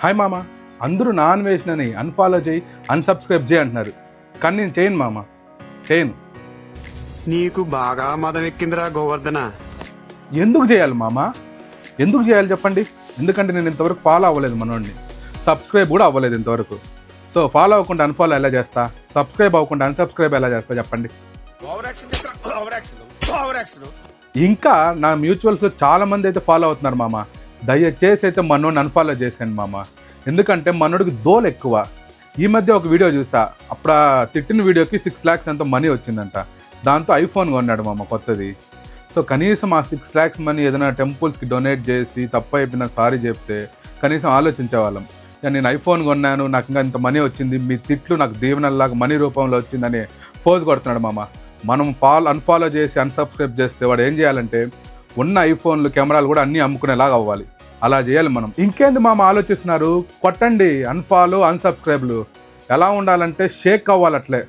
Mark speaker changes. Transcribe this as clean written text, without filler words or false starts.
Speaker 1: Hi మామ, అందరూ non వేసినని unfollow చేయి, అన్సబ్స్క్రైబ్ చేయి అంటున్నారు. కానీ నేను చేయను మామ, చేయను.
Speaker 2: నీకు బాగా మదం ఎక్కిందిరా గోవర్ధన.
Speaker 1: ఎందుకు చేయాలి మామ? ఎందుకు చేయాలి చెప్పండి? ఎందుకంటే నేను ఇంతవరకు ఫాలో అవ్వలేదు మనోడిని, సబ్స్క్రైబ్ కూడా అవ్వలేదు ఇంతవరకు. సో ఫాలో అవ్వకుండా అన్ఫాలో ఎలా చేస్తా, సబ్స్క్రైబ్ అవ్వకుండా అన్సబ్స్క్రైబ్ ఎలా చేస్తా చెప్పండి? ఇంకా నా మ్యూచువల్స్లో చాలా మంది అయితే ఫాలో అవుతున్నారు మామ. దయచేసి అయితే మనోడిని అన్ఫాలో చేసాను మామ, ఎందుకంటే మనోడికి దోలు ఎక్కువ. ఈ మధ్య ఒక వీడియో చూసా, అప్పుడు ఆ తిట్టిన వీడియోకి 6 lakhs ఎంతో మనీ వచ్చిందంట. దాంతో ఐఫోన్ కొన్నాడు మామ కొత్తది. సో కనీసం ఆ 6 lakhs మనీ ఏదైనా టెంపుల్స్కి డొనేట్ చేసి తప్పు అయిపోయినా సారీ చెప్తే కనీసం ఆలోచించేవాళ్ళం. నేను ఐఫోన్ కొన్నాను, నాకు ఇంకా ఇంత మనీ వచ్చింది, మీ తిట్లు నాకు దీవెనల్లాగా మనీ రూపంలో వచ్చిందని పోజ్ కొడుతున్నాడు మామ. మనం అన్ఫాలో చేసి అన్సబ్స్క్రైబ్ చేస్తే వాడు ఏం చేయాలంటే ఉన్న ఐఫోన్లు కెమెరాలు కూడా అన్నీ అమ్ముకునేలాగా అవ్వాలి. అలా చేయాలి మనం. ఇంకేంది మామ ఆలోచిస్తున్నారు? కొట్టండి అన్ఫాలో అన్సబ్స్క్రైబ్లు. ఎలా ఉండాలంటే షేక్ అవ్వాలి అట్లే.